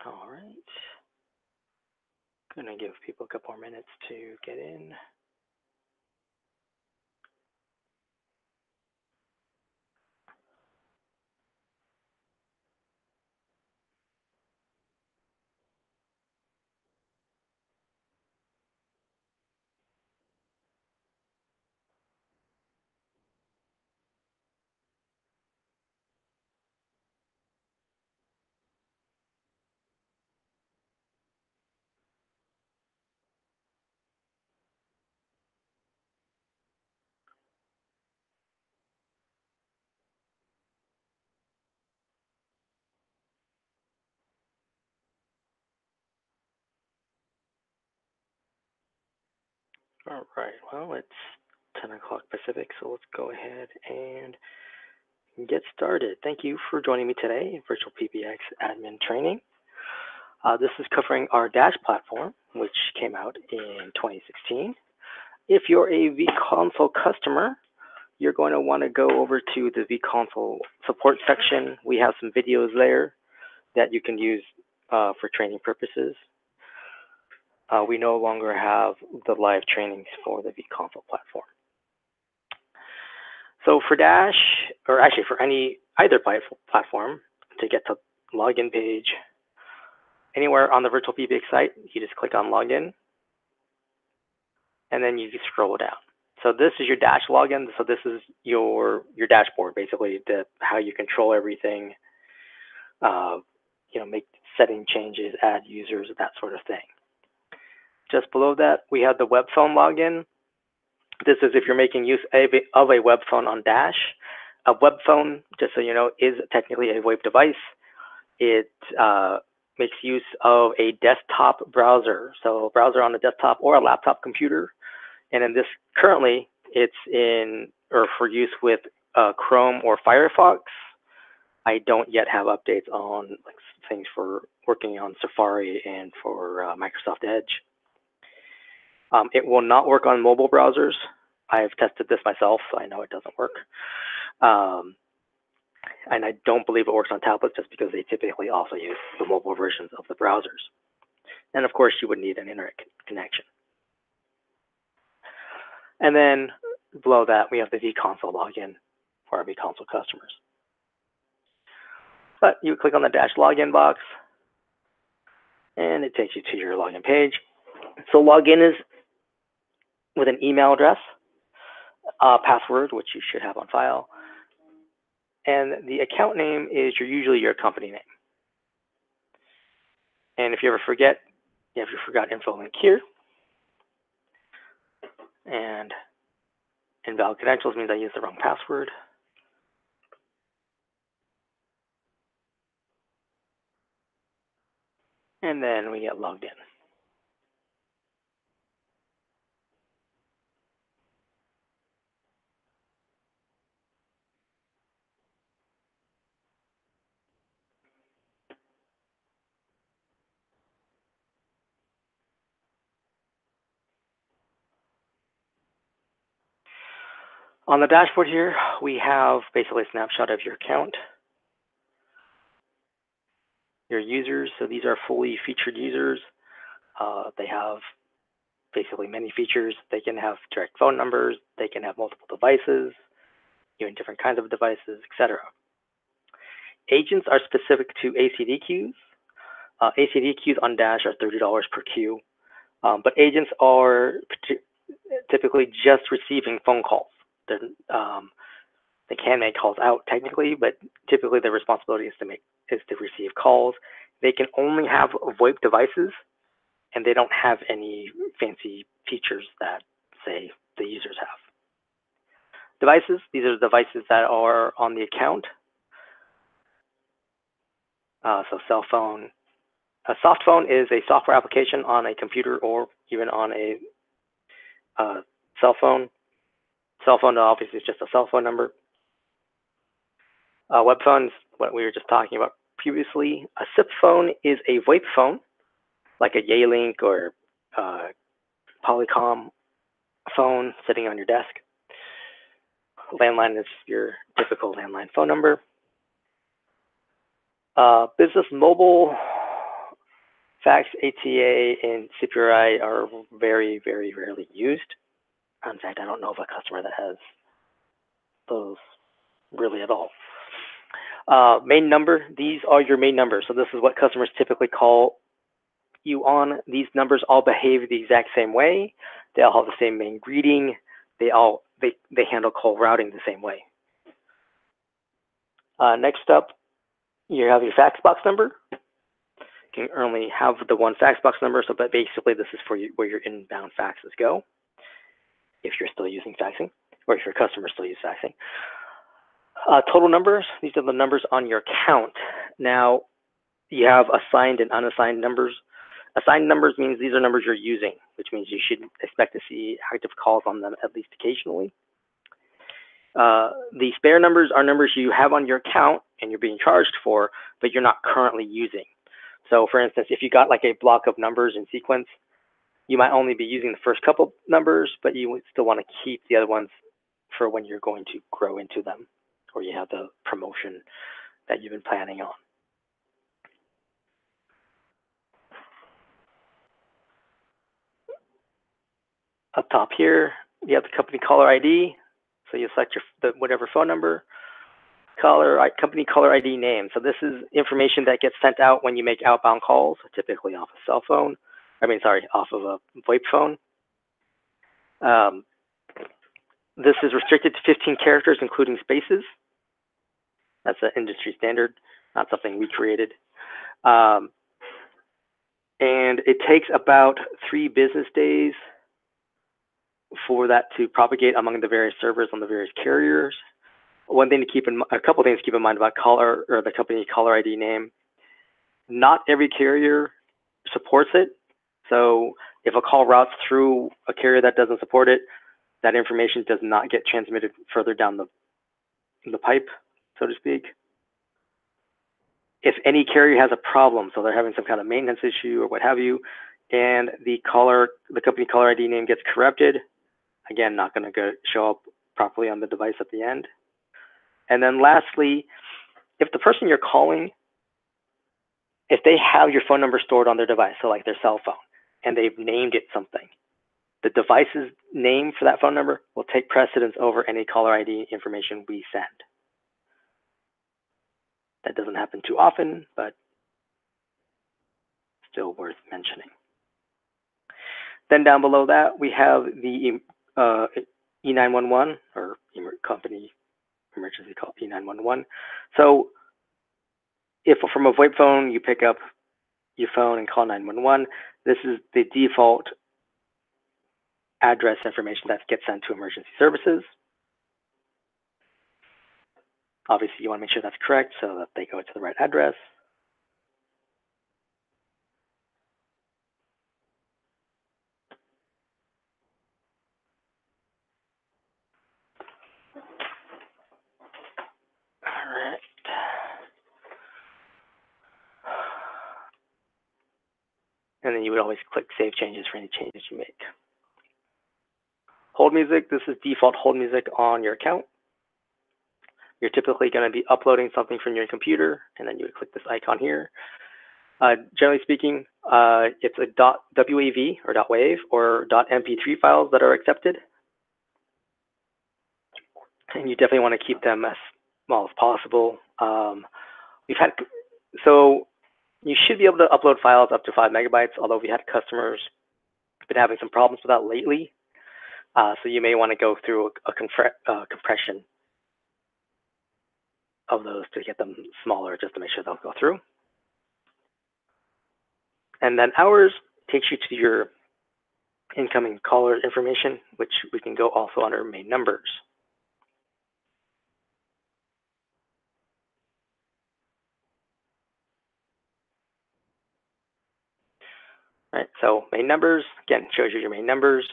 All right. Gonna give people a couple more minutes to get in. All right, well, it's 10 o'clock Pacific, so let's go ahead and get started. Thank you for joining me today in VirtualPBX admin training. This is covering our Dash platform, which came out in 2016. If you're a vConsole customer, you're going to want to go over to the vConsole support section. We have some videos there that you can use for training purposes. We no longer have the live trainings for the vConsole platform. So for Dash, or actually for either platform, to get to login page, anywhere on the VirtualPBX site, you just click on login, and then you just scroll down. So this is your Dash login. So this is your dashboard, basically, how you control everything, make setting changes, add users, that sort of thing. Just below that, we have the web phone login. This is if you're making use of a web phone on Dash. A web phone, just so you know, is technically a web device. It makes use of a desktop browser, so a browser on a desktop or a laptop computer. And in this, currently, it's for use with Chrome or Firefox. I don't yet have updates on things for working on Safari and for Microsoft Edge. It will not work on mobile browsers. I've tested this myself, so I know it doesn't work. And I don't believe it works on tablets just because they typically also use the mobile versions of the browsers. And of course, you would need an internet connection. And then below that, we have the vConsole login for our vConsole customers. But you click on the Dash login box, and it takes you to your login page. So login is with an email address, password, which you should have on file, and the account name is usually your company name. And if you ever forget, you forgot info link here. And invalid credentials means I used the wrong password. And then we get logged in. On the dashboard here, we have basically a snapshot of your account, your users. So these are fully featured users. They have basically many features. They can have direct phone numbers. They can have multiple devices, even different kinds of devices, etc. Agents are specific to ACD queues. ACD queues on Dash are $30 per queue, but agents are typically just receiving phone calls. They can make calls out technically, but typically their responsibility is to receive calls. They can only have VoIP devices, and they don't have any fancy features that, say, the users have. Devices, these are the devices that are on the account. So cell phone. A soft phone is a software application on a computer or even on a cell phone. Cell phone obviously is just a cell phone number. Web phones, what we were just talking about previously. A SIP phone is a VoIP phone, like a Yealink or Polycom phone sitting on your desk. Landline is your typical landline phone number. Business mobile Fax, ATA, and CPRI are very, very rarely used. In fact, I don't know of a customer that has those really at all. Main number, these are your main numbers. So this is what customers typically call you on. These numbers all behave the exact same way. They all have the same main greeting. They handle call routing the same way. Next up, you have your fax box number. You can only have the one fax box number, but basically this is for you, where your inbound faxes go, if you're still using faxing, or if your customers still use faxing. Total numbers, these are the numbers on your count. Now, you have assigned and unassigned numbers. Assigned numbers means these are numbers you're using, which means you should expect to see active calls on them at least occasionally. The spare numbers are numbers you have on your account and you're being charged for, but you're not currently using. So for instance, if you got like a block of numbers in sequence, you might only be using the first couple numbers, but you would still want to keep the other ones for when you're going to grow into them, or you have the promotion that you've been planning on. Up top here, you have the company caller ID. So you select whatever phone number, company caller ID name. So this is information that gets sent out when you make outbound calls, typically off a cell phone. Off of a VoIP phone. This is restricted to 15 characters, including spaces. That's an industry standard, not something we created. And it takes about 3 business days for that to propagate among the various servers on the various carriers. A couple things to keep in mind about caller, or the company caller ID name. Not every carrier supports it. So if a call routes through a carrier that doesn't support it, that information does not get transmitted further down the pipe, so to speak. If any carrier has a problem, so they're having some kind of maintenance issue or what have you, and the company caller ID name gets corrupted, again, not going to show up properly on the device at the end. And then lastly, if the person you're calling, if they have your phone number stored on their device, so like their cell phone, and they've named it something, the device's name for that phone number will take precedence over any caller ID information we send. That doesn't happen too often, but still worth mentioning. Then down below that, we have the E911, or company emergency call, E911. So if from a VoIP phone, you pick up your phone and call 911, this is the default address information that gets sent to emergency services. Obviously, you want to make sure that's correct so that they go to the right address. All right. And then you would always click Save Changes for any changes you make. Hold music, this is default hold music on your account. You're typically going to be uploading something from your computer, and then you would click this icon here. Generally speaking, it's a .wav or .wave or .mp3 files that are accepted. And you definitely want to keep them as small as possible. So you should be able to upload files up to 5 megabytes, although we had customers been having some problems with that lately. So you may want to go through a compression of those to get them smaller, just to make sure they'll go through. And then hours takes you to your incoming caller information, which we can go also under main numbers. Right, so main numbers, again, shows you your main numbers.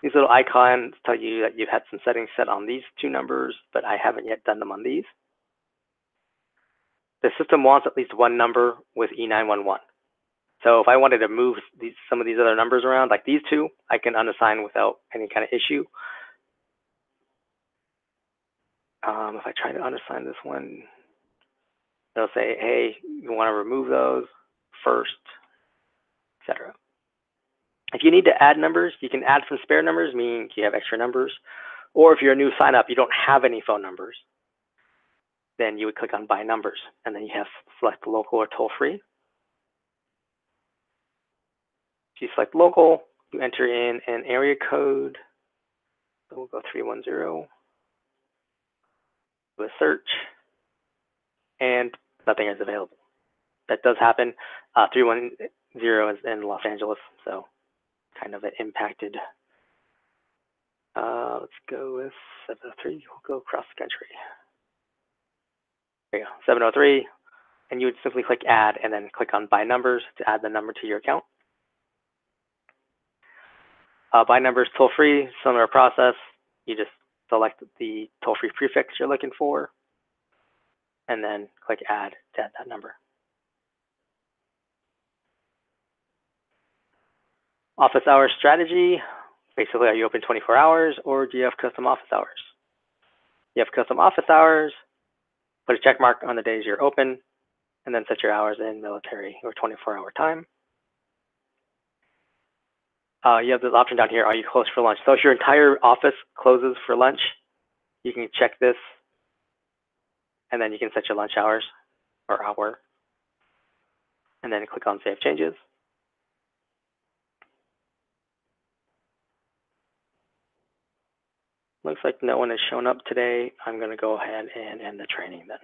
These little icons tell you that you've had some settings set on these 2 numbers, but I haven't yet done them on these. The system wants at least 1 number with E911. So if I wanted to move some of these other numbers around, like these 2, I can unassign without any kind of issue. If I try to unassign this one, they'll say, hey, you want to remove those first. etc. If you need to add numbers, you can add some spare numbers, meaning you have extra numbers. Or if you're a new sign up, you don't have any phone numbers, then you would click on By Numbers, and then you have select local or toll free. If you select local, you enter in an area code. So we'll go 310. Do a search, and nothing is available. That does happen. 310 is in Los Angeles, so kind of an impacted. Let's go with 703. We'll go across the country. There you go, 703. And you would simply click Add and then click on By Numbers to add the number to your account. By Numbers toll free, similar process. You just select the toll free prefix you're looking for, and then click Add to add that number. Office hours strategy. Basically, are you open 24 hours or do you have custom office hours? You have custom office hours, put a check mark on the days you're open, and then set your hours in military or 24-hour time. You have this option down here, are you closed for lunch? So if your entire office closes for lunch, you can check this, and then you can set your lunch hours or hour, and then click on Save Changes. Looks like no one has shown up today. I'm going to go ahead and end the training then.